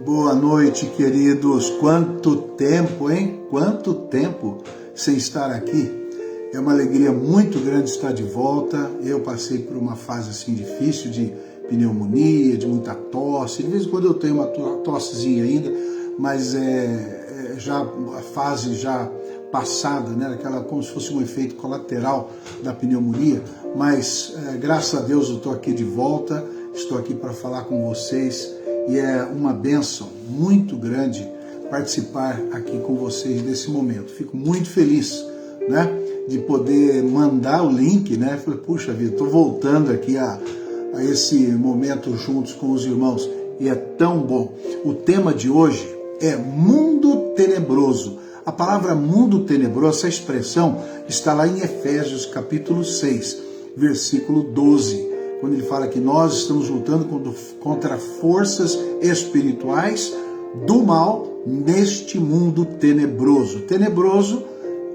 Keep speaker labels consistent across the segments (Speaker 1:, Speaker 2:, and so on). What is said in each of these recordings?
Speaker 1: Boa noite, queridos. Quanto tempo, hein? Quanto tempo sem estar aqui. É uma alegria muito grande estar de volta. Eu passei por uma fase assim difícil de pneumonia, de muita tosse. De vez em quando eu tenho uma tossezinha ainda, mas já a fase já passada, né? Aquela como se fosse um efeito colateral da pneumonia. Mas graças a Deus eu estou aqui de volta. Estou aqui para falar com vocês. E é uma bênção muito grande participar aqui com vocês nesse momento. Fico muito feliz, né, de poder mandar o link, né? Falei, puxa vida, estou voltando aqui a esse momento juntos com os irmãos e é tão bom. O tema de hoje é mundo tenebroso. A palavra mundo tenebroso, essa expressão está lá em Efésios capítulo 6, versículo 12. Quando ele fala que nós estamos lutando contra forças espirituais do mal neste mundo tenebroso. Tenebroso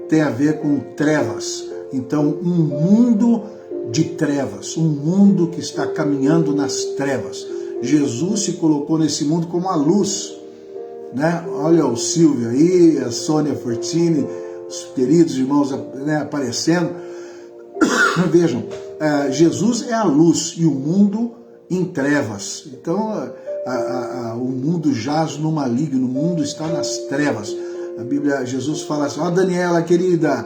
Speaker 1: tem a ver com trevas. Então, um mundo de trevas, um mundo que está caminhando nas trevas. Jesus se colocou nesse mundo como a luz, né? Olha o Silvio aí, a Sônia Fortini, os queridos irmãos, né, aparecendo. Vejam, Jesus é a luz e o mundo em trevas. Então, o mundo jaz no maligno, o mundo está nas trevas. A Bíblia, Jesus fala assim, ó Daniela, querida,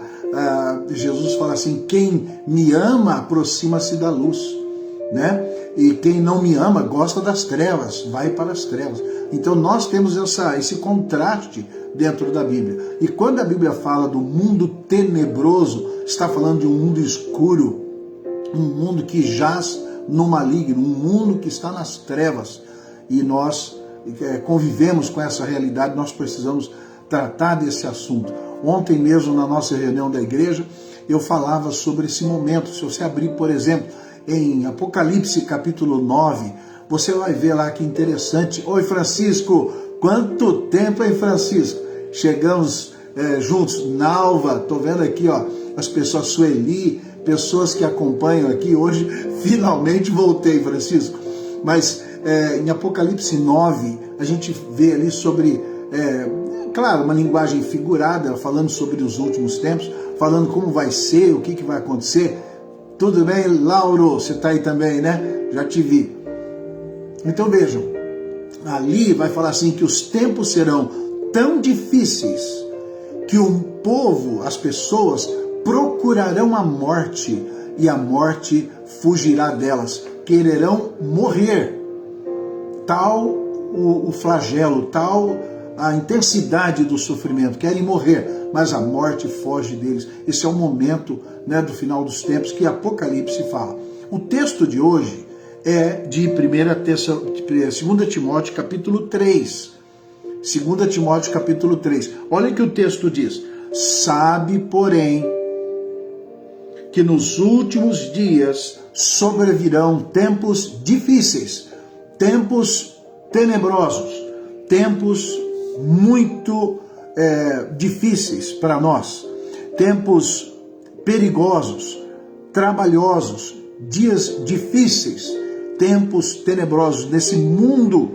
Speaker 1: Jesus fala assim, quem me ama aproxima-se da luz, né? E quem não me ama gosta das trevas, vai para as trevas. Então nós temos esse contraste dentro da Bíblia. E quando a Bíblia fala do mundo tenebroso, está falando de um mundo escuro, um mundo que jaz no maligno, um mundo que está nas trevas. E nós convivemos com essa realidade, nós precisamos tratar desse assunto. Ontem mesmo, na nossa reunião da igreja, eu falava sobre esse momento. Se você abrir, por exemplo, em Apocalipse capítulo 9, você vai ver lá que interessante. Oi, Francisco, quanto tempo, hein, Francisco? Chegamos juntos, Nalva, tô vendo aqui, ó, as pessoas, Sueli, pessoas que acompanham aqui hoje. Finalmente voltei, Francisco. Mas em Apocalipse 9, a gente vê ali sobre, claro, uma linguagem figurada, falando sobre os últimos tempos, falando como vai ser, o que vai acontecer. Tudo bem, Lauro? Você está aí também, né? Já te vi. Então vejam, ali vai falar assim que os tempos serão tão difíceis que o povo, as pessoas, procurarão a morte e a morte fugirá delas. Quererão morrer. Tal o flagelo, tal a intensidade do sofrimento. Querem morrer, mas a morte foge deles. Esse é o momento, né, do final dos tempos que Apocalipse fala. O texto de hoje é de 2 Timóteo capítulo 3. 2 Timóteo capítulo 3. Olha o que o texto diz. Sabe, porém, que nos últimos dias sobrevirão tempos difíceis, tempos tenebrosos, tempos muito difíceis para nós, tempos perigosos, trabalhosos, dias difíceis, tempos tenebrosos, nesse mundo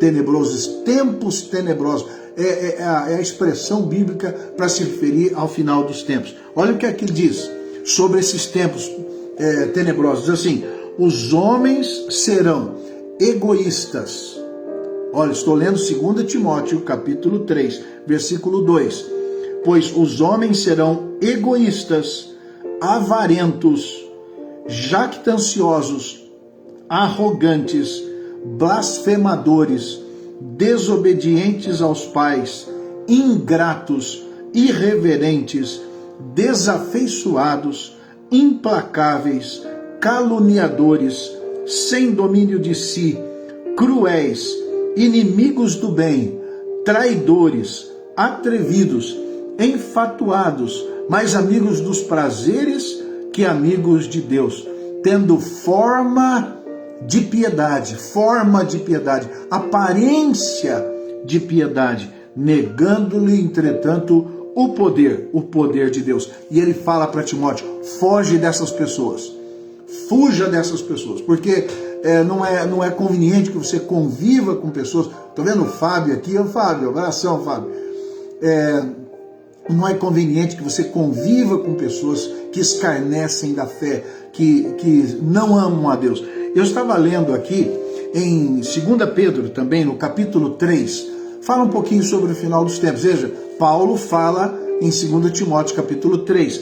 Speaker 1: tenebroso, tempos tenebrosos, é a expressão bíblica para se referir ao final dos tempos. Olha o que aqui diz sobre esses tempos tenebrosos, diz assim, os homens serão egoístas. Olha, estou lendo 2 Timóteo capítulo 3, versículo 2, pois os homens serão egoístas, avarentos, jactanciosos, arrogantes, blasfemadores, desobedientes aos pais, ingratos, irreverentes, desafeiçoados, implacáveis, caluniadores, sem domínio de si, cruéis, inimigos do bem, traidores, atrevidos, enfatuados, mais amigos dos prazeres que amigos de Deus, tendo forma de piedade, aparência de piedade, negando-lhe, entretanto, o poder de Deus. E ele fala para Timóteo, foge dessas pessoas, fuja dessas pessoas, porque não é conveniente que você conviva com pessoas. Estou vendo o Fábio aqui, Fábio, abração, Fábio. Não é conveniente que você conviva com pessoas que escarnecem da fé, que não amam a Deus. Eu estava lendo aqui em 2 Pedro também, no capítulo 3, fala um pouquinho sobre o final dos tempos. Veja, Paulo fala em 2 Timóteo capítulo 3.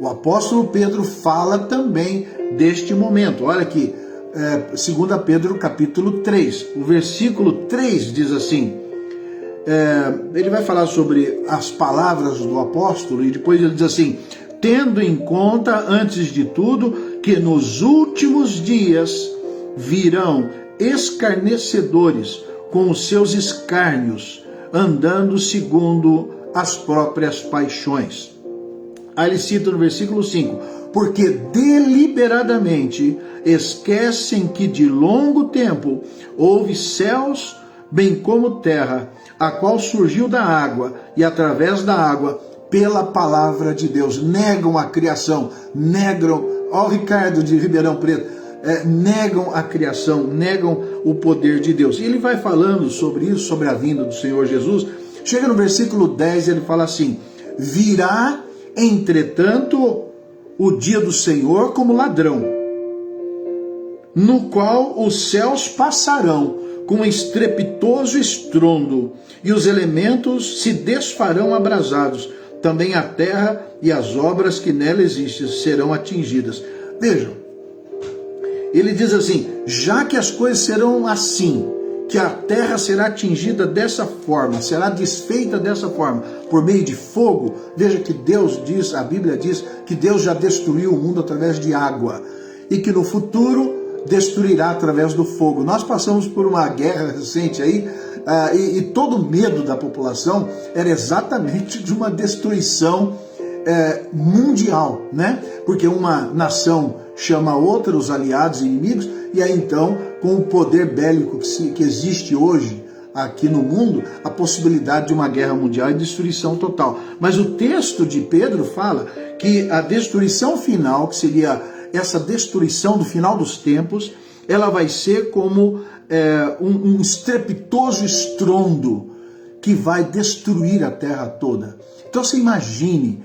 Speaker 1: O apóstolo Pedro fala também deste momento. Olha aqui, 2 Pedro capítulo 3, o versículo 3 diz assim, ele vai falar sobre as palavras do apóstolo e depois ele diz assim: tendo em conta, antes de tudo, que nos últimos dias virão escarnecedores com os seus escárnios, andando segundo as próprias paixões. Aí ele cita no versículo 5, porque deliberadamente esquecem que de longo tempo houve céus, bem como terra, a qual surgiu da água e através da água pela palavra de Deus. Negam a criação, negam, ó Ricardo de Ribeirão Preto, negam a criação, negam o poder de Deus. E ele vai falando sobre isso, sobre a vinda do Senhor Jesus. Chega no versículo 10, ele fala assim: virá, entretanto, o dia do Senhor como ladrão, no qual os céus passarão com um estrepitoso estrondo, e os elementos se desfarão abrasados. Também a terra e as obras que nela existem serão atingidas. Vejam, ele diz assim: já que as coisas serão assim, que a terra será atingida dessa forma, será desfeita dessa forma, por meio de fogo. Veja que Deus diz, a Bíblia diz, que Deus já destruiu o mundo através de água, e que no futuro destruirá através do fogo. Nós passamos por uma guerra recente aí, e todo o medo da população era exatamente de uma destruição mundial, né? Porque uma nação chama outra, os aliados e inimigos, e aí então, com o poder bélico que existe hoje aqui no mundo, a possibilidade de uma guerra mundial e destruição total. Mas o texto de Pedro fala que a destruição final, que seria essa destruição do final dos tempos, ela vai ser como um estrepitoso estrondo que vai destruir a terra toda. Então você imagine,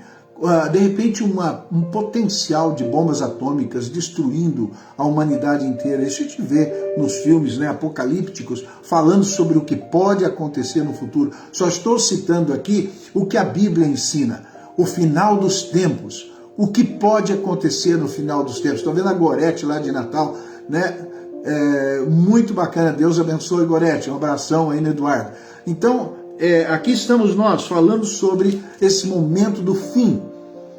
Speaker 1: de repente, um potencial de bombas atômicas destruindo a humanidade inteira. Isso a gente vê nos filmes, né, apocalípticos, falando sobre o que pode acontecer no futuro. Só estou citando aqui o que a Bíblia ensina, o final dos tempos, o que pode acontecer no final dos tempos. Estou vendo a Gorete lá de Natal, né? Muito bacana, Deus abençoe, Gorete, um abração aí no Eduardo. Então, aqui estamos nós falando sobre esse momento do fim.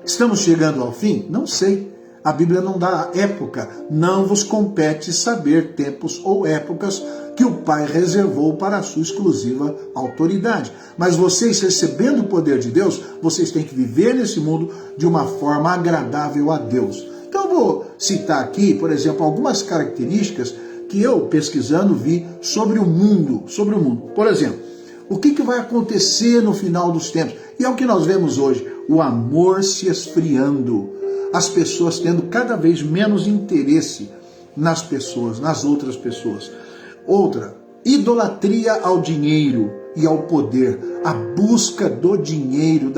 Speaker 1: Estamos chegando ao fim? Não sei. A Bíblia não dá época. Não vos compete saber tempos ou épocas que o Pai reservou para a sua exclusiva autoridade. Mas vocês, recebendo o poder de Deus, vocês têm que viver nesse mundo de uma forma agradável a Deus. Então eu vou citar aqui, por exemplo, algumas características que eu, pesquisando, vi sobre o mundo. Por exemplo, o que vai acontecer no final dos tempos? E é o que nós vemos hoje, o amor se esfriando, as pessoas tendo cada vez menos interesse nas pessoas, nas outras pessoas. Outra, idolatria ao dinheiro e ao poder, a busca do dinheiro,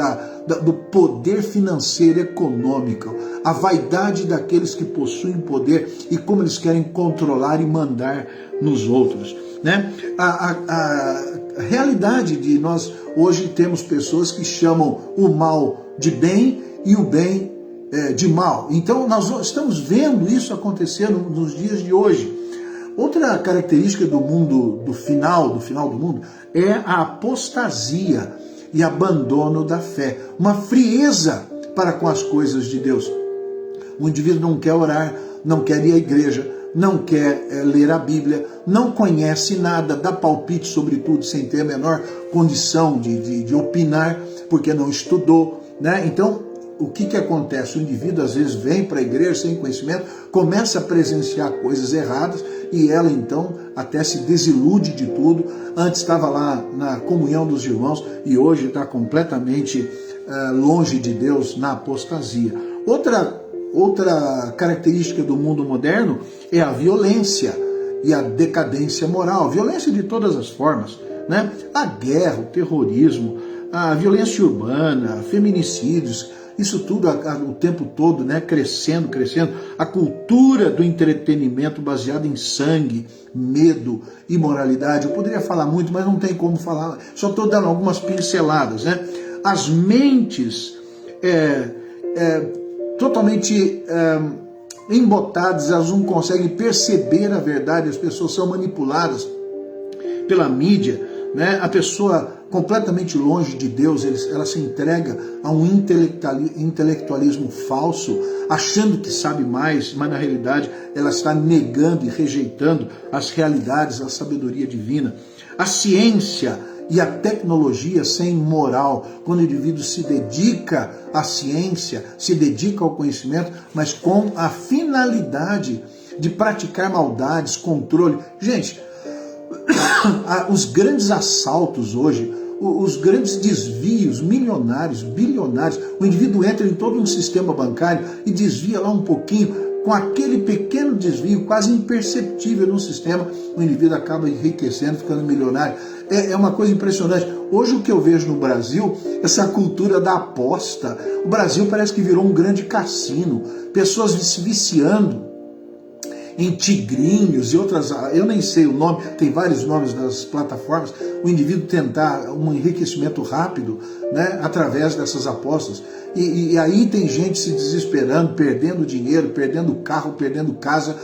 Speaker 1: do poder financeiro econômico, a vaidade daqueles que possuem poder e como eles querem controlar e mandar nos outros, né? A realidade de nós hoje temos pessoas que chamam o mal de bem e o bem de mal. Então nós estamos vendo isso acontecer nos dias de hoje. Outra característica do mundo, do final do mundo, é a apostasia e abandono da fé. Uma frieza para com as coisas de Deus. O indivíduo não quer orar, não quer ir à igreja, não quer ler a Bíblia, não conhece nada, dá palpite sobre tudo sem ter a menor condição de opinar, porque não estudou, né? Então, o que acontece? O indivíduo às vezes vem para a igreja sem conhecimento, começa a presenciar coisas erradas e ela então até se desilude de tudo. Antes estava lá na comunhão dos irmãos e hoje está completamente longe de Deus, na apostasia. Outra característica do mundo moderno é a violência. e a decadência moral, violência de todas as formas, né? A guerra, o terrorismo, a violência urbana, feminicídios, isso tudo o tempo todo, né? Crescendo, a cultura do entretenimento baseada em sangue, medo, imoralidade. Eu poderia falar muito, mas não tem como falar, só estou dando algumas pinceladas, né? As mentes totalmente embotadas, elas não conseguem perceber a verdade, as pessoas são manipuladas pela mídia, né? A pessoa completamente longe de Deus, ela se entrega a um intelectualismo falso, achando que sabe mais, mas na realidade ela está negando e rejeitando as realidades, a sabedoria divina. A ciência e a tecnologia sem moral, quando o indivíduo se dedica à ciência, se dedica ao conhecimento, mas com a finalidade de praticar maldades, controle. Gente, os grandes assaltos hoje, os grandes desvios milionários, bilionários, o indivíduo entra em todo um sistema bancário e desvia lá um pouquinho, com aquele pequeno desvio quase imperceptível no sistema, o indivíduo acaba enriquecendo, ficando milionário. É uma coisa impressionante. Hoje o que eu vejo no Brasil, essa cultura da aposta, o Brasil parece que virou um grande cassino, pessoas se viciando em tigrinhos e outras, eu nem sei o nome, tem vários nomes das plataformas, o indivíduo tentar um enriquecimento rápido, né, através dessas apostas. E aí tem gente se desesperando, perdendo dinheiro, perdendo carro, perdendo casa.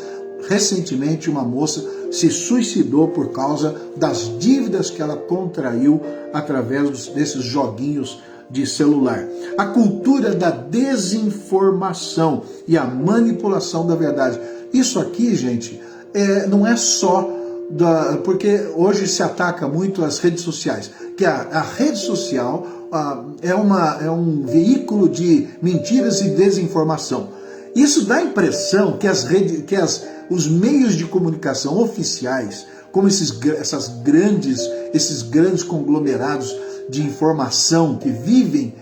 Speaker 1: Recentemente uma moça se suicidou por causa das dívidas que ela contraiu através desses joguinhos de celular. A cultura da desinformação e a manipulação da verdade. Isso aqui, gente, não é só porque hoje se ataca muito as redes sociais, que a rede social é um veículo de mentiras e desinformação. Isso dá a impressão que os meios de comunicação oficiais, como esses grandes conglomerados de informação que vivem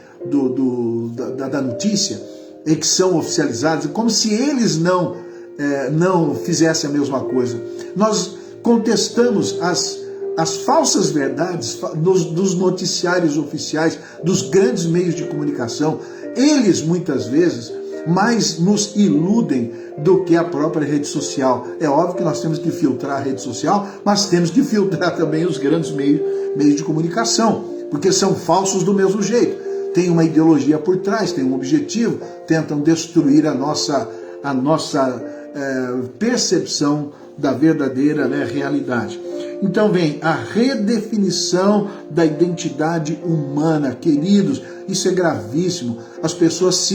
Speaker 1: da notícia e que são oficializados, como se eles não fizessem a mesma coisa. Nós contestamos as falsas verdades dos noticiários oficiais, dos grandes meios de comunicação. Eles, muitas vezes, mais nos iludem do que a própria rede social. É óbvio que nós temos que filtrar a rede social, mas temos que filtrar também os grandes meios de comunicação, porque são falsos do mesmo jeito. Tem uma ideologia por trás, tem um objetivo, tentam destruir a nossa percepção da verdadeira, né, realidade. Então vem a redefinição da identidade humana. Queridos, isso é gravíssimo. As pessoas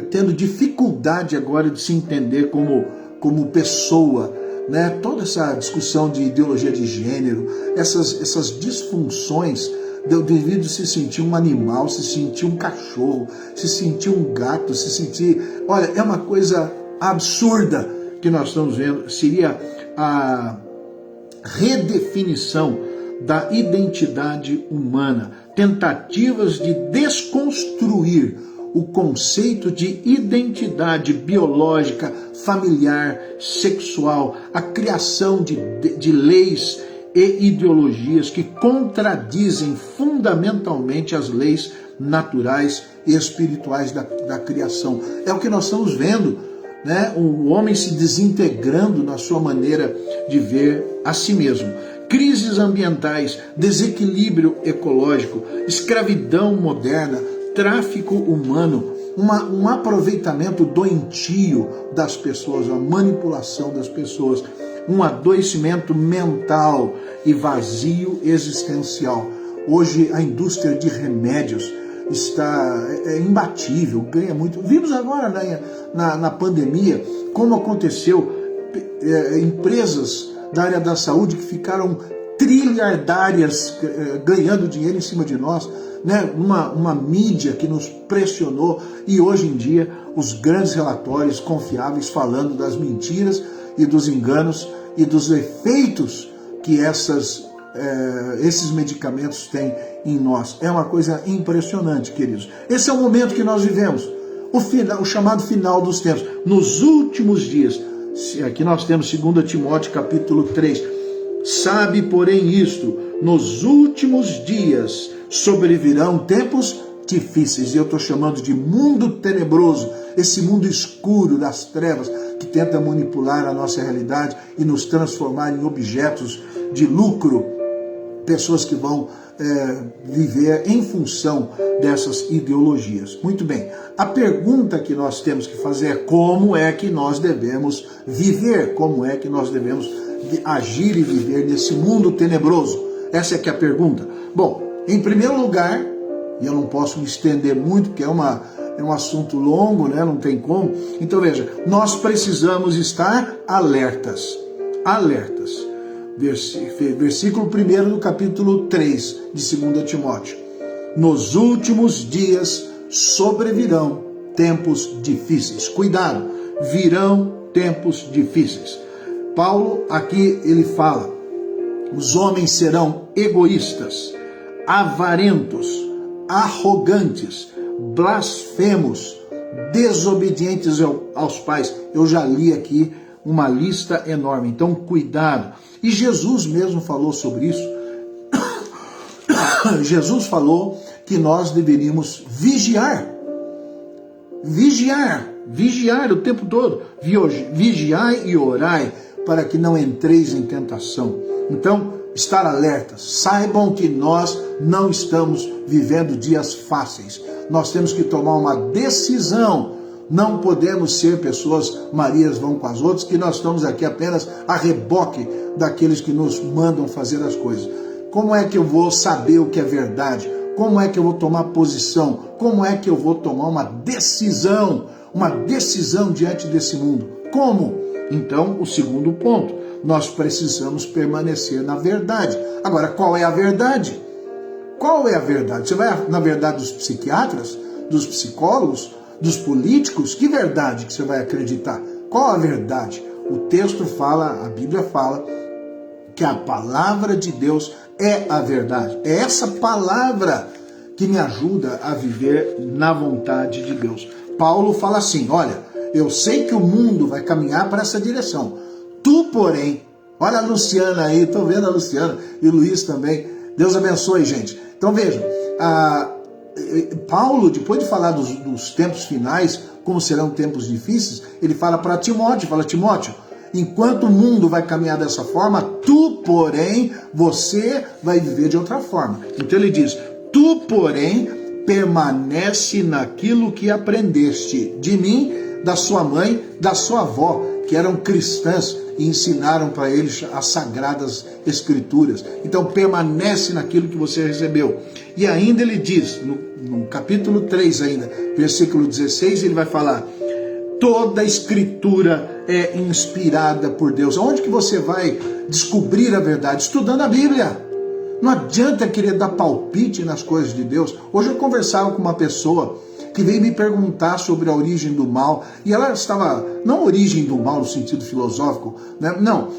Speaker 1: tendo dificuldade agora de se entender como pessoa, né? Toda essa discussão de ideologia de gênero, essas disfunções do indivíduo se sentir um animal, se sentir um cachorro, se sentir um gato, se sentir... Olha, é uma coisa absurda que nós estamos vendo. Seria a redefinição da identidade humana, tentativas de desconstruir o conceito de identidade biológica, familiar, sexual, a criação de leis e ideologias que contradizem fundamentalmente as leis naturais e espirituais da criação. É o que nós estamos vendo, né? O homem se desintegrando na sua maneira de ver a si mesmo. Crises ambientais, desequilíbrio ecológico, escravidão moderna, tráfico humano, um aproveitamento doentio das pessoas, a manipulação das pessoas, um adoecimento mental e vazio existencial. Hoje a indústria de remédios está imbatível, ganha muito. Vimos agora na pandemia como aconteceu, empresas da área da saúde que ficaram trilhardárias ganhando dinheiro em cima de nós, né? Uma mídia que nos pressionou, e hoje em dia os grandes relatórios confiáveis falando das mentiras e dos enganos e dos efeitos que esses medicamentos têm em nós. É uma coisa impressionante, queridos. Esse é o momento que nós vivemos, o chamado final dos tempos. Nos últimos dias, Aqui nós temos 2 Timóteo capítulo 3. Sabe, porém, isto, nos últimos dias sobrevirão tempos difíceis. E eu estou chamando de mundo tenebroso, esse mundo escuro das trevas que tenta manipular a nossa realidade e nos transformar em objetos de lucro. Pessoas que vão viver em função dessas ideologias. Muito bem, a pergunta que nós temos que fazer é como é que nós devemos viver, como é que nós devemos agir e viver nesse mundo tenebroso. Essa é que é a pergunta. Bom, em primeiro lugar, e eu não posso me estender muito, porque é um assunto longo, né? Não tem como. Então veja, nós precisamos estar alertas. Alertas. Versículo 1 do capítulo 3 de 2 Timóteo. Nos últimos dias sobrevirão tempos difíceis. Cuidado, virão tempos difíceis. Paulo aqui ele fala, os homens serão egoístas, avarentos, arrogantes, blasfemos, desobedientes aos pais. Eu já li aqui uma lista enorme, então cuidado. E Jesus mesmo falou sobre isso. Jesus falou que nós deveríamos vigiar o tempo todo. Vigiai e orai para que não entreis em tentação. Então, estar alertas. Saibam que nós não estamos vivendo dias fáceis. Nós temos que tomar uma decisão. Não podemos ser pessoas, Marias vão com as outras, que nós estamos aqui apenas a reboque daqueles que nos mandam fazer as coisas. Como é que eu vou saber o que é verdade? Como é que eu vou tomar posição? Como é que eu vou tomar uma decisão diante desse mundo? Como? Então, o segundo ponto, nós precisamos permanecer na verdade. Agora, qual é a verdade? Qual é a verdade? Você vai na verdade dos psiquiatras, dos psicólogos, dos políticos? Que verdade que você vai acreditar? Qual a verdade? O texto fala, a Bíblia fala, que a palavra de Deus é a verdade. É essa palavra que me ajuda a viver na vontade de Deus. Paulo fala assim, olha, eu sei que o mundo vai caminhar para essa direção. Tu, porém, olha a Luciana aí, estou vendo a Luciana e o Luiz também. Deus abençoe, gente. Então vejam, Paulo, depois de falar dos tempos finais, como serão tempos difíceis, ele fala para Timóteo, Timóteo, enquanto o mundo vai caminhar dessa forma, tu, porém, você vai viver de outra forma. Então ele diz, tu, porém, permanece naquilo que aprendeste de mim, da sua mãe, da sua avó, que eram cristãs e ensinaram para eles as sagradas escrituras. Então permanece naquilo que você recebeu. E ainda ele diz, no capítulo 3 ainda, versículo 16, ele vai falar, toda a escritura é inspirada por Deus. Onde que você vai descobrir a verdade? Estudando a Bíblia. Não adianta querer dar palpite nas coisas de Deus. Hoje eu conversava com uma pessoa que veio me perguntar sobre a origem do mal, e ela estava, não a origem do mal no sentido filosófico, né? Não,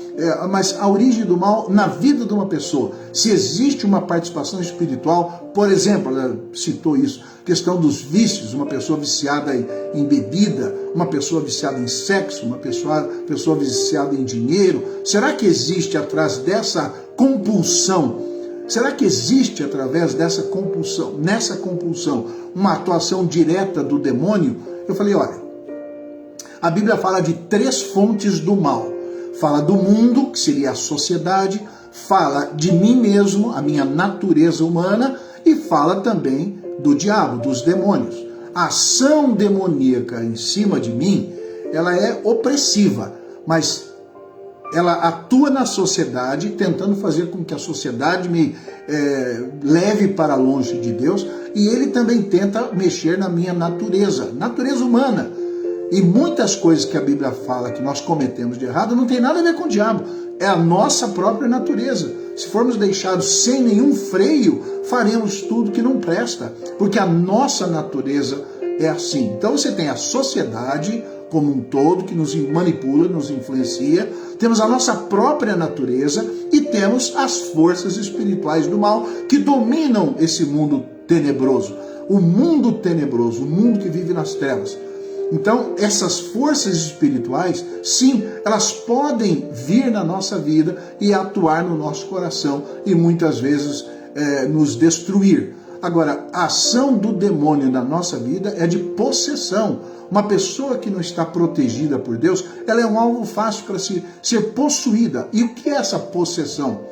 Speaker 1: mas a origem do mal na vida de uma pessoa, se existe uma participação espiritual, por exemplo, ela citou isso, questão dos vícios, uma pessoa viciada em bebida, uma pessoa viciada em sexo, uma pessoa viciada em dinheiro, será que existe atrás dessa compulsão? Será que existe, através dessa compulsão, nessa compulsão, uma atuação direta do demônio? Eu falei, olha, a Bíblia fala de 3 fontes do mal. Fala do mundo, que seria a sociedade, fala de mim mesmo, a minha natureza humana, e fala também do diabo, dos demônios. A ação demoníaca em cima de mim, ela é opressiva, mas ela atua na sociedade, tentando fazer com que a sociedade me leve para longe de Deus, e ele também tenta mexer na minha natureza humana. E muitas coisas que a Bíblia fala que nós cometemos de errado não tem nada a ver com o diabo, é a nossa própria natureza. Se formos deixados sem nenhum freio, faremos tudo que não presta, porque a nossa natureza é assim. Então você tem a sociedade como um todo, que nos manipula, nos influencia, temos a nossa própria natureza e temos as forças espirituais do mal que dominam esse mundo tenebroso. O mundo tenebroso, o mundo que vive nas trevas. Então, essas forças espirituais, sim, elas podem vir na nossa vida e atuar no nosso coração e muitas vezes nos destruir. Agora, a ação do demônio na nossa vida é de possessão. Uma pessoa que não está protegida por Deus, ela é um alvo fácil para ser possuída. E o que é essa possessão?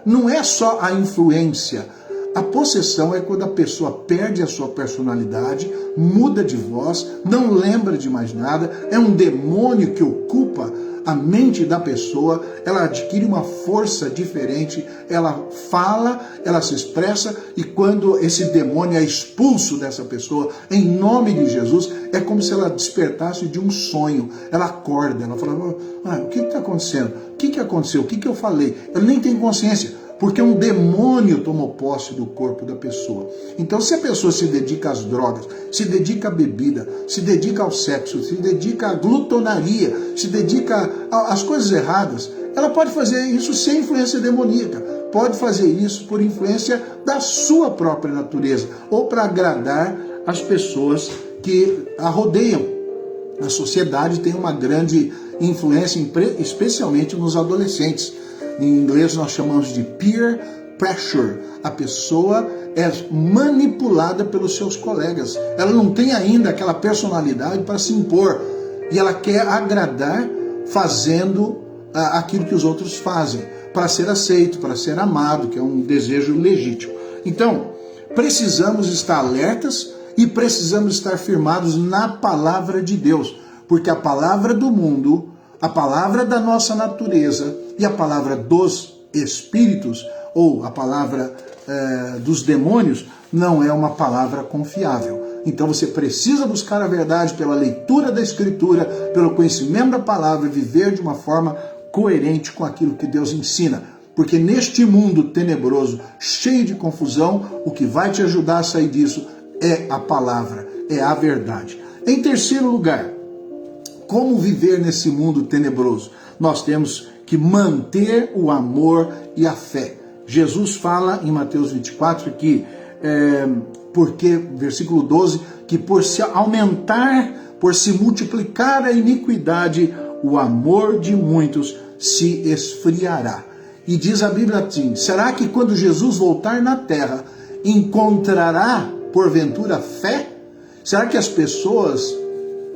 Speaker 1: Não é só a influência. A possessão é quando a pessoa perde a sua personalidade, muda de voz, não lembra de mais nada, é um demônio que ocupa a mente da pessoa, ela adquire uma força diferente, ela fala, ela se expressa, e quando esse demônio é expulso dessa pessoa, em nome de Jesus, é como se ela despertasse de um sonho, ela acorda, ela fala, o que está acontecendo? O que aconteceu? O que eu falei? Ela nem tem consciência. Porque um demônio tomou posse do corpo da pessoa. Então, se a pessoa se dedica às drogas, se dedica à bebida, se dedica ao sexo, se dedica à glutonaria, se dedica às coisas erradas, ela pode fazer isso sem influência demoníaca. Pode fazer isso por influência da sua própria natureza, ou para agradar as pessoas que a rodeiam. A sociedade tem uma grande influência, especialmente nos adolescentes. Em inglês nós chamamos de peer pressure. A pessoa é manipulada pelos seus colegas. Ela não tem ainda aquela personalidade para se impor. E ela quer agradar fazendo aquilo que os outros fazem, para ser aceito, para ser amado, que é um desejo legítimo. Então, precisamos estar alertas e precisamos estar firmados na palavra de Deus. Porque a palavra do mundo, a palavra da nossa natureza e a palavra dos espíritos, ou a palavra dos demônios, não é uma palavra confiável. Então você precisa buscar a verdade pela leitura da Escritura, pelo conhecimento da palavra, e viver de uma forma coerente com aquilo que Deus ensina. Porque neste mundo tenebroso, cheio de confusão, o que vai te ajudar a sair disso é a palavra, é a verdade. Em terceiro lugar, como viver nesse mundo tenebroso? Nós temos que manter o amor e a fé. Jesus fala em Mateus 24 que, versículo 12, que por se aumentar, por se multiplicar a iniquidade, o amor de muitos se esfriará. E diz a Bíblia assim, será que quando Jesus voltar na terra, encontrará porventura fé? Será que as pessoas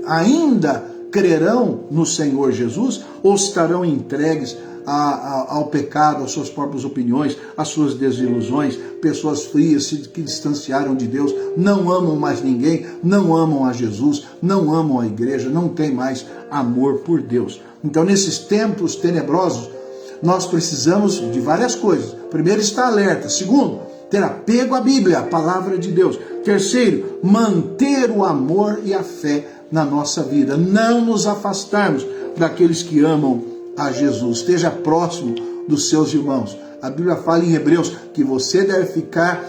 Speaker 1: ainda crerão no Senhor Jesus ou estarão entregues ao pecado, às suas próprias opiniões, às suas desilusões? Pessoas frias que distanciaram de Deus, não amam mais ninguém, não amam a Jesus, não amam a igreja, não tem mais amor por Deus. Então, nesses tempos tenebrosos, nós precisamos de várias coisas. Primeiro, estar alerta. Segundo, ter apego à Bíblia, a palavra de Deus. Terceiro, manter o amor e a fé na nossa vida, não nos afastarmos daqueles que amam a Jesus, esteja próximo dos seus irmãos. A Bíblia fala em Hebreus que você deve ficar,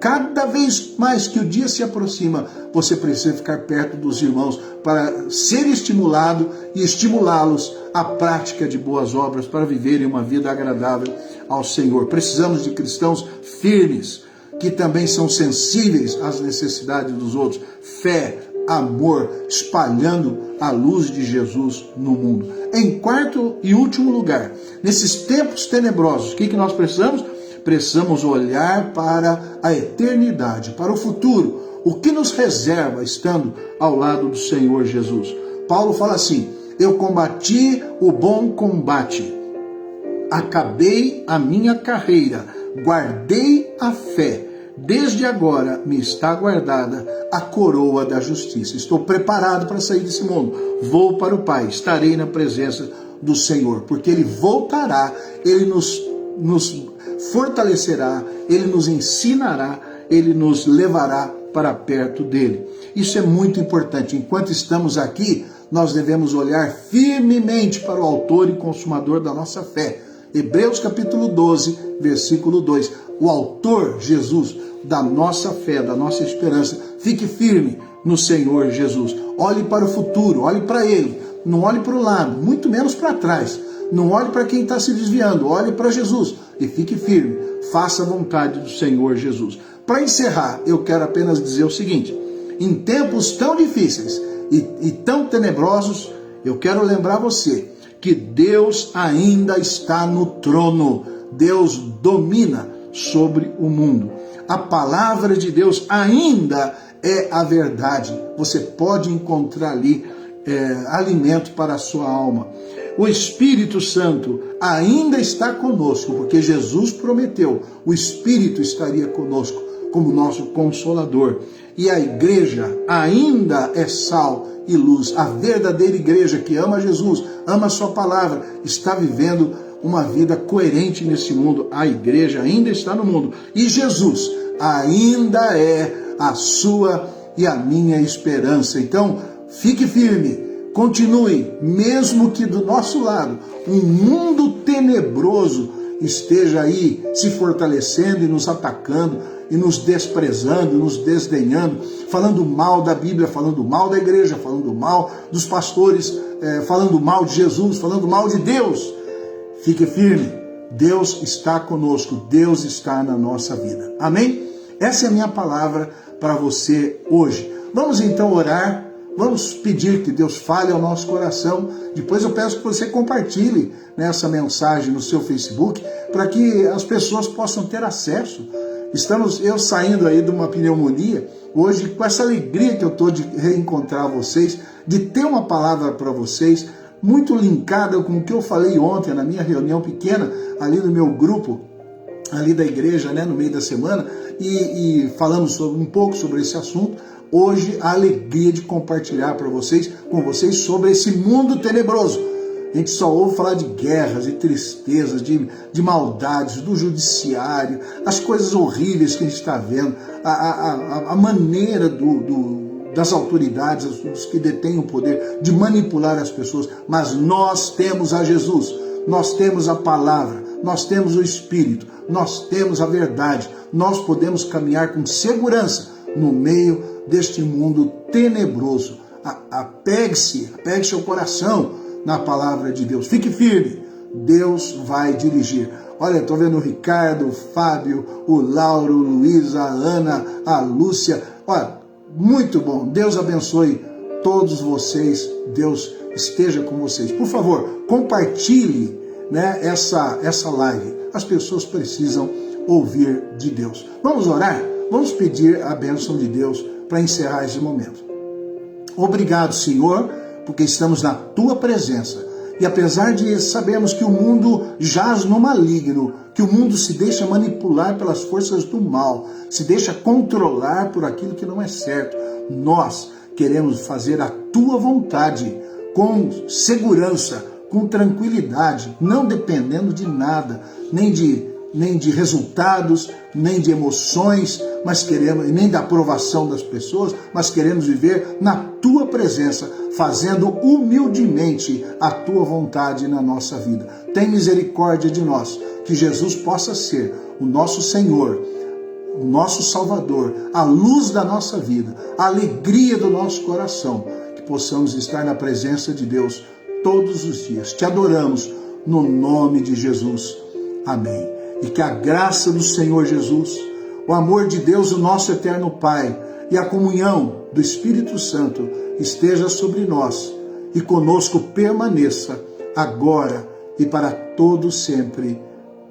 Speaker 1: cada vez mais que o dia se aproxima, você precisa ficar perto dos irmãos para ser estimulado e estimulá-los à prática de boas obras para viverem uma vida agradável ao Senhor. Precisamos de cristãos firmes, que também são sensíveis às necessidades dos outros. Fé, amor, espalhando a luz de Jesus no mundo. Em quarto e último lugar, nesses tempos tenebrosos, o que nós precisamos? Precisamos olhar para a eternidade, para o futuro, o que nos reserva estando ao lado do Senhor Jesus. Paulo fala assim, eu combati o bom combate, acabei a minha carreira, guardei a fé. Desde agora me está guardada a coroa da justiça. Estou preparado para sair desse mundo. Vou para o Pai, estarei na presença do Senhor, porque Ele voltará, Ele nos fortalecerá, Ele nos ensinará, Ele nos levará para perto dEle. Isso é muito importante. Enquanto estamos aqui, nós devemos olhar firmemente para o autor e consumador da nossa fé. Hebreus capítulo 12, versículo 2. O autor, Jesus, da nossa fé, da nossa esperança. Fique firme no Senhor Jesus. Olhe para o futuro, olhe para Ele. Não olhe para o lado, muito menos para trás. Não olhe para quem está se desviando, olhe para Jesus e fique firme. Faça a vontade do Senhor Jesus. Para encerrar, eu quero apenas dizer o seguinte. Em tempos tão difíceis, e tão tenebrosos, eu quero lembrar você que Deus ainda está no trono. Deus domina sobre o mundo. A palavra de Deus ainda é a verdade. Você pode encontrar ali alimento para a sua alma. O Espírito Santo ainda está conosco, porque Jesus prometeu, o Espírito estaria conosco como nosso Consolador. E a igreja ainda é sal e luz. A verdadeira igreja que ama Jesus, ama a sua palavra, está vivendo uma vida coerente nesse mundo. A igreja ainda está no mundo. E Jesus ainda é a sua e a minha esperança. Então, fique firme, continue, mesmo que do nosso lado um mundo tenebroso esteja aí se fortalecendo e nos atacando, e nos desprezando, nos desdenhando, falando mal da Bíblia, falando mal da igreja, falando mal dos pastores, falando mal de Jesus, falando mal de Deus. Fique firme, Deus está conosco, Deus está na nossa vida. Amém? Essa é a minha palavra para você hoje. Vamos então orar, vamos pedir que Deus fale ao nosso coração. Depois eu peço que você compartilhe essa mensagem no seu Facebook, para que as pessoas possam ter acesso. Eu saindo aí de uma pneumonia, hoje com essa alegria que eu estou de reencontrar vocês, de ter uma palavra para vocês, muito linkada com o que eu falei ontem na minha reunião pequena, ali no meu grupo, ali da igreja, no meio da semana, e falamos um pouco sobre esse assunto. Hoje a alegria de compartilhar com vocês sobre esse mundo tenebroso. A gente só ouve falar de guerras, de tristezas, de maldades, do judiciário, as coisas horríveis que a gente está vendo, a maneira das autoridades, dos que detêm o poder de manipular as pessoas. Mas nós temos a Jesus, nós temos a palavra, nós temos o Espírito, nós temos a verdade. Nós podemos caminhar com segurança no meio deste mundo tenebroso. Apegue seu coração na palavra de Deus. Fique firme, Deus vai dirigir. Olha, estou vendo o Ricardo, o Fábio, o Lauro, o Luiz, a Ana, a Lúcia. Olha, muito bom. Deus abençoe todos vocês. Deus esteja com vocês. Por favor, compartilhe essa live. As pessoas precisam ouvir de Deus. Vamos orar? Vamos pedir a bênção de Deus para encerrar esse momento. Obrigado, Senhor, porque estamos na Tua presença. E apesar de sabermos que o mundo jaz no maligno, que o mundo se deixa manipular pelas forças do mal, se deixa controlar por aquilo que não é certo, nós queremos fazer a Tua vontade com segurança, com tranquilidade, não dependendo de nada, nem de resultados, nem de emoções, nem da aprovação das pessoas, mas queremos viver na Tua presença, fazendo humildemente a Tua vontade na nossa vida. Tem misericórdia de nós, que Jesus possa ser o nosso Senhor, o nosso Salvador, a luz da nossa vida, a alegria do nosso coração, que possamos estar na presença de Deus todos os dias. Te adoramos no nome de Jesus. Amém. E que a graça do Senhor Jesus, o amor de Deus, o nosso eterno Pai, e a comunhão do Espírito Santo esteja sobre nós e conosco permaneça agora e para todo sempre.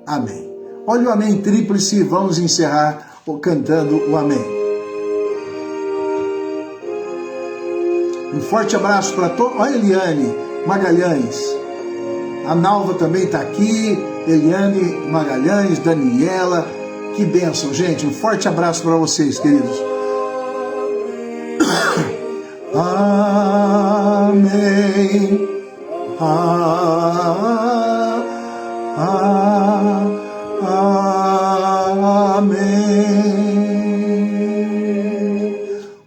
Speaker 1: Amém. Olha o amém tríplice e vamos encerrar cantando o amém. Um forte abraço para todos. Olha a Eliane Magalhães. A Nalva também está aqui. Eliane Magalhães, Daniela. Que bênção, gente. Um forte abraço para vocês, queridos. Amém. Amém.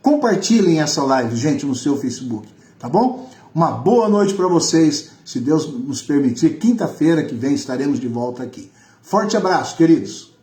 Speaker 1: Compartilhem essa live, gente, no seu Facebook, tá bom? Uma boa noite para vocês. Se Deus nos permitir, quinta-feira que vem estaremos de volta aqui. Forte abraço, queridos.